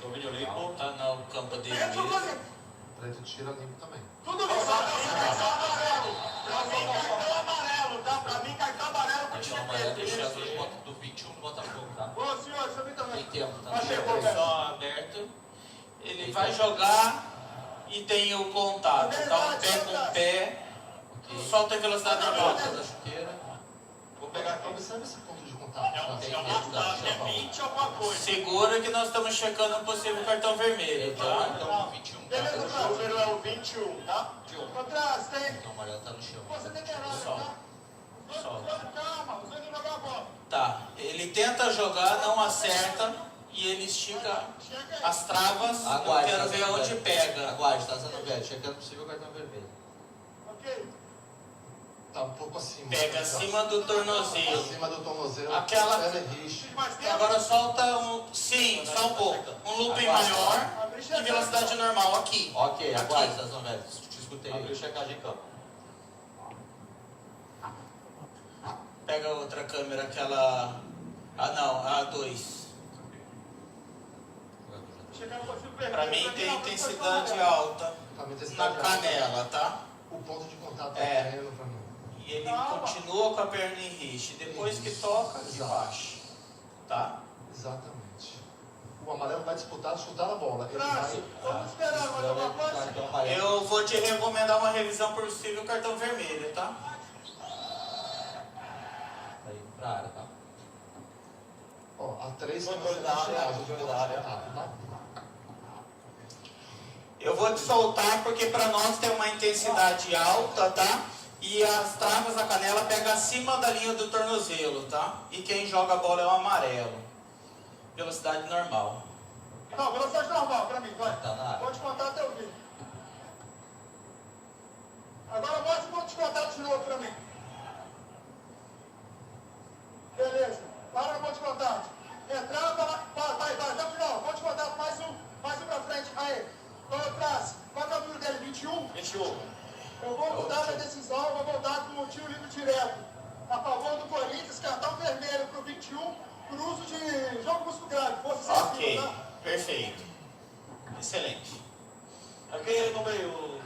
Domínio limpo. Tá no campo dele mesmo. Preto tira limpo também. Tudo bem, cartão amarelo. Pra mim, cartão amarelo, tá? Pra mim, cartão amarelo pro time Cartão amarelo deixa as preto. duas do 21 do Botafogo, tá? Ô, senhor, deixa eu ver também. Tem tempo, tá? Achei, Só aberto. Ele vai jogar e tem o contato, tá? Um pé com pé. Solta a velocidade normal da chuteira. Vou pegar aqui. Observe esse ponto de contato. É um 20 alguma coisa. Segura que nós estamos checando um possível cartão vermelho, tá? Então, 21. Beleza, o número é o 21, tá? Atrás, tem. O amarelo tá no chão. Você tem que errar, tá? Calma, você tem que jogar a bola. Tá, ele tenta jogar, não acerta e ele estica as travas. Aguarde, Eu quero ver tá onde sendo pega. Aguarde, está sendo velho, checando possível cartão vermelho. Ok. Tá um pouco acima. Pega acima do tornozelo. Acima do tornozelo. Aquela- Riche. Mais tempo. Agora solta um. Sim, só um pouco. Um looping maior e velocidade normal aqui. Ok, Aqui. aguarde, está sendo velho, te escutei. Abriu checagem em campo. Pega outra câmera, aquela. Ah não, a 2. Chegar no possível vermelho. Pra mim tem não, intensidade não, alta Tá na muita intensidade alta. canela, tá? O ponto de contato É. é pequeno pra mim. E ele continua com a perna em riche. Depois que toca, que baixa. Tá? Exatamente. O amarelo vai disputar, chutar a bola. Ele Atrás. vai... Vamos esperar mais alguma coisa? Cartão amarelo. Eu vou te recomendar uma revisão por possível cartão vermelho, tá? Tá indo pra área, tá? Ó, a 3 que Controle você da área, tirado de controle ponto da de área. contato, tá? Eu vou te soltar porque para nós tem uma intensidade alta, tá? E as travas da canela pegam acima da linha do tornozelo, tá? E quem joga a bola é o amarelo. Velocidade normal. Não, velocidade normal pra mim, vai. Tá na área. Pode contar até o 20. Agora mostra o ponto de contato de novo pra mim. Beleza. Para no ponto de contato. Entrada, vai, até o final. Ponto de contato, mais um pra frente. Aí. Vamos atrás. Qual é o número dele? 21? 21. Eu vou mudar a decisão, eu vou voltar com o tiro livre direto. A favor do Corinthians, cartão vermelho pro 21, por uso de jogo músculo grave. Força Ok, excessiva, tá? perfeito. Excelente. Aquele no meio.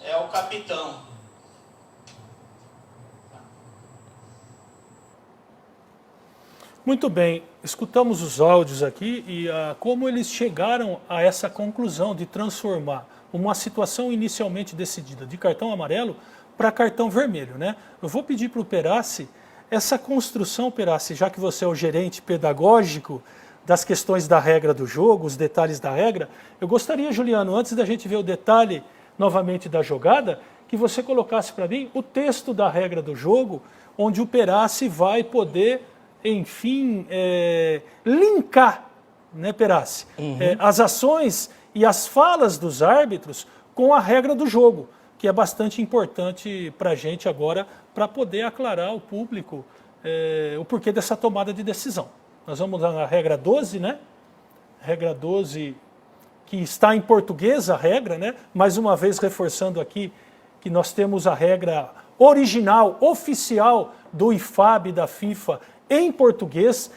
É o capitão. Muito bem, escutamos os áudios aqui e como eles chegaram a essa conclusão de transformar uma situação inicialmente decidida de cartão amarelo para cartão vermelho, né? Eu vou pedir para o Perassi, essa construção, Perassi, já que você é o gerente pedagógico das questões da regra do jogo, os detalhes da regra, eu gostaria, Juliano, antes da gente ver o detalhe novamente da jogada, que você colocasse para mim o texto da regra do jogo, onde o Perassi vai poder, enfim, linkar, né, Perassi, as ações e as falas dos árbitros com a regra do jogo, que é bastante importante para a gente agora, para poder aclarar ao público o porquê dessa tomada de decisão. Nós vamos na regra 12, né? Regra 12, que está em português a regra, né? Mais uma vez reforçando aqui que nós temos a regra original, oficial do IFAB, da FIFA, em português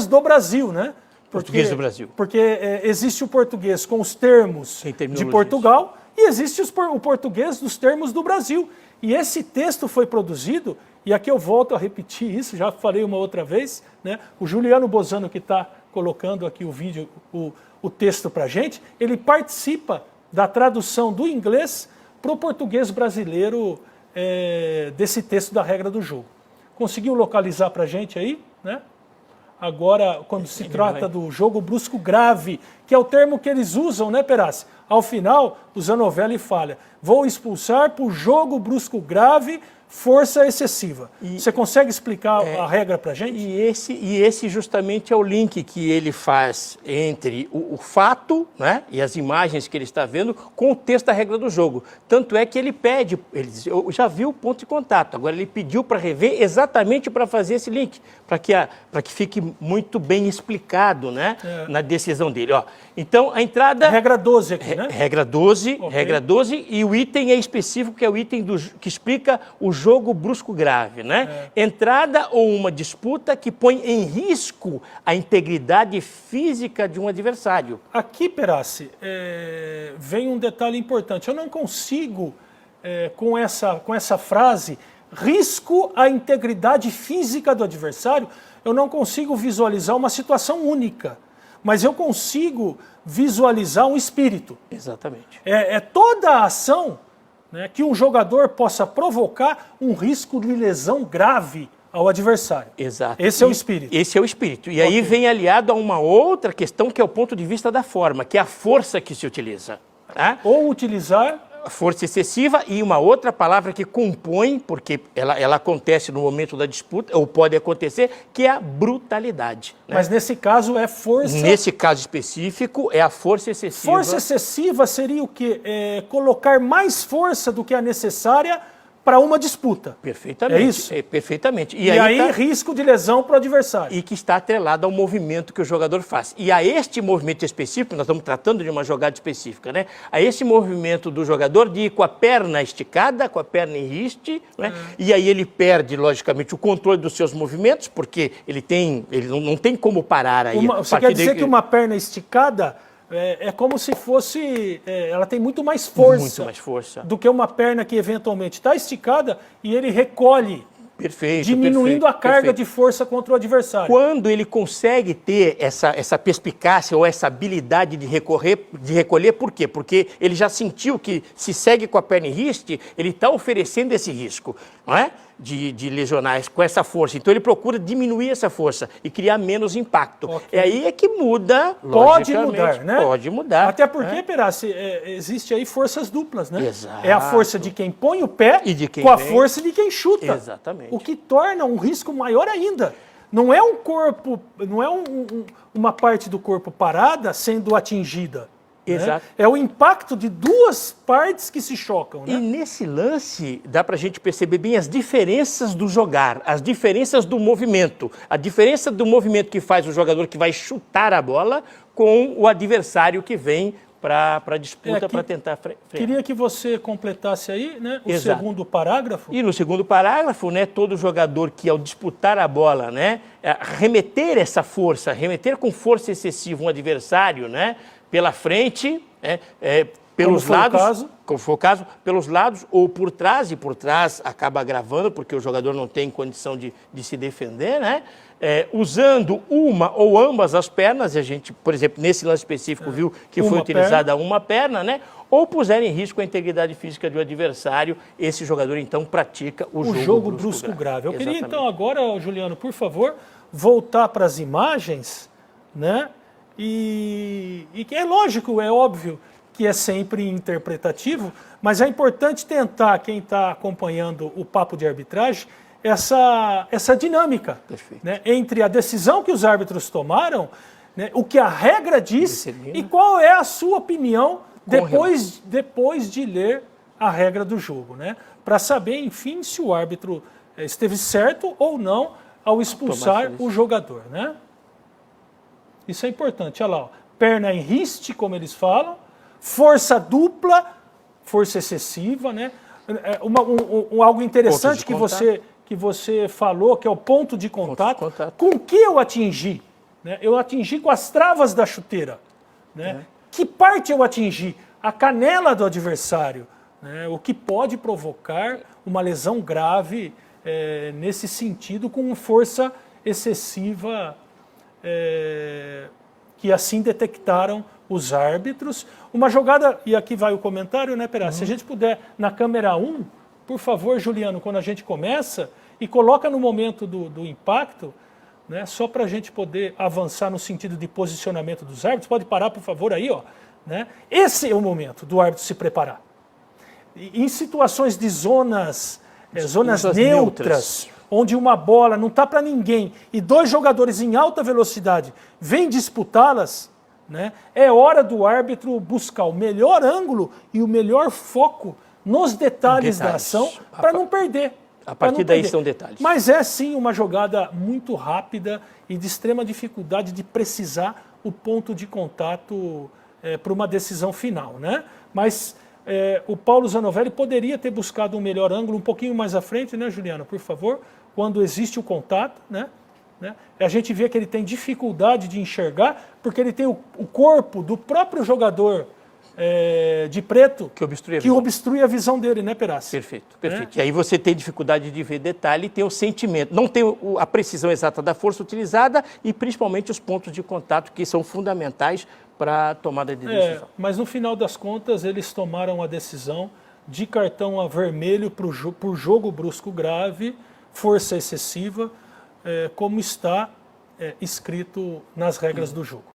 do Brasil, né? Português do Brasil. Porque existe o português com os termos de Portugal e existe o português dos termos do Brasil. E esse texto foi produzido, e aqui eu volto a repetir isso, já falei uma outra vez, né? O Juliano Bozano, que está colocando aqui o vídeo, o texto para a gente, ele participa da tradução do inglês para o português brasileiro desse texto da regra do jogo. Conseguiu localizar para a gente aí, né? Agora, quando se trata do jogo brusco grave, que é o termo que eles usam, né, Perassi? Ao final, o Zanovelli falha. Vou expulsar por jogo brusco grave, força excessiva. Você consegue explicar a regra para a gente? E esse justamente é o link que ele faz entre o fato, né, e as imagens que ele está vendo com o texto da regra do jogo. Tanto é que ele pede, ele diz, eu já vi o ponto de contato, agora ele pediu para rever exatamente para fazer esse link, para que fique muito bem explicado, né, na decisão dele. Ó, então, a entrada... Regra 12 aqui, né? Regra 12, Okay. regra 12, e o item é específico, que é o item que explica o jogo brusco grave, né? Entrada ou uma disputa que põe em risco a integridade física de um adversário. Aqui, Perassi, vem um detalhe importante. Eu não consigo, com essa frase, risco à integridade física do adversário, eu não consigo visualizar uma situação única, mas eu consigo visualizar um espírito. Exatamente. É toda a ação, né, que um jogador possa provocar um risco de lesão grave ao adversário. Exato. Esse é o espírito. Esse é o espírito. E aí vem aliado a uma outra questão que é o ponto de vista da forma, que é a força que se utiliza. Tá? Ou utilizar... Força excessiva e uma outra palavra que compõe, porque ela acontece no momento da disputa, ou pode acontecer, que é a brutalidade. Né? Mas nesse caso é força... Nesse caso específico, é a força excessiva. Força excessiva seria o quê? Colocar mais força do que a necessária para uma disputa. Perfeitamente. É isso? Perfeitamente. E aí risco de lesão para o adversário. E que está atrelado ao movimento que o jogador faz. E a este movimento específico, nós estamos tratando de uma jogada específica, né? A esse movimento do jogador de ir com a perna esticada, com a perna em riste, né? E aí ele perde, logicamente, o controle dos seus movimentos, porque ele não tem como parar aí. Você quer dizer que uma perna esticada é como se fosse... ela tem muito mais força do que uma perna que eventualmente está esticada e ele recolhe, diminuindo a carga de força contra o adversário. Quando ele consegue ter essa perspicácia ou essa habilidade de recolher, por quê? Porque ele já sentiu que se segue com a perna em riste, ele está oferecendo esse risco, não é? De lesionar com essa força. Então ele procura diminuir essa força e criar menos impacto. Okay. É aí que muda, pode mudar, né? Pode mudar. Até porque, Perassi, existe aí forças duplas, né? Exato. É a força de quem põe o pé com a força de quem chuta. Exatamente. O que torna um risco maior ainda. Não é um corpo, não é uma parte do corpo parada sendo atingida. Exato. Né? É o impacto de duas partes que se chocam. Né? E nesse lance dá para a gente perceber bem as diferenças do jogar, as diferenças do movimento. A diferença do movimento que faz o jogador que vai chutar a bola com o adversário que vem para a disputa, para tentar frear. Queria que você completasse aí, né, o Exato. segundo parágrafo. E no segundo parágrafo, né, todo jogador que ao disputar a bola, né, remeter essa força, remeter com força excessiva um adversário, né, pela frente, pelos lados, como foi o caso, pelos lados ou por trás, e por trás acaba agravando, porque o jogador não tem condição de se defender, né? Usando uma ou ambas as pernas, a gente, por exemplo, nesse lance específico viu que foi utilizada uma perna, né? Ou puser em risco a integridade física do adversário, esse jogador então pratica o jogo brusco grave. Eu queria então agora, Juliano, por favor, voltar para as imagens, né? E que é lógico, é óbvio que é sempre interpretativo, mas é importante tentar, quem está acompanhando o papo de arbitragem, essa dinâmica, né, entre a decisão que os árbitros tomaram, né, o que a regra diz e qual é a sua opinião depois de ler a regra do jogo, né, para saber, enfim, se o árbitro esteve certo ou não ao expulsar o jogador, né? Isso é importante, olha lá, ó. Perna em riste, como eles falam, força dupla, força excessiva, né? Algo interessante que você falou, que é o ponto de contato. Com que eu atingi? Né? Eu atingi com as travas da chuteira. Né? Que parte eu atingi? A canela do adversário, né? O que pode provocar uma lesão grave nesse sentido, com força excessiva, que assim detectaram os árbitros. Uma jogada, e aqui vai o comentário, né, Perassi? Se a gente puder, na câmera 1, por favor, Juliano, quando a gente começa, e coloca no momento do impacto, né, só para a gente poder avançar no sentido de posicionamento dos árbitros. Pode parar, por favor, aí, ó. Né? Esse é o momento do árbitro se preparar. Em situações de zonas neutras, onde uma bola não está para ninguém e dois jogadores em alta velocidade vêm disputá-las, né, é hora do árbitro buscar o melhor ângulo e o melhor foco nos detalhes da ação para não perder. A partir daí são detalhes. Mas é sim uma jogada muito rápida e de extrema dificuldade de precisar o ponto de contato para uma decisão final, né? Mas o Paulo Zanovelli poderia ter buscado um melhor ângulo um pouquinho mais à frente, né, Juliana, por favor, quando existe o contato, né? A gente vê que ele tem dificuldade de enxergar, porque ele tem o corpo do próprio jogador de preto que obstrui a visão. a visão dele, né, Perassi? Perfeito, perfeito. E aí você tem dificuldade de ver detalhe e tem o sentimento. Não tem a precisão exata da força utilizada e principalmente os pontos de contato que são fundamentais para a tomada de decisão. Mas no final das contas eles tomaram a decisão de cartão a vermelho por jogo brusco grave, força excessiva, como está escrito nas regras do jogo.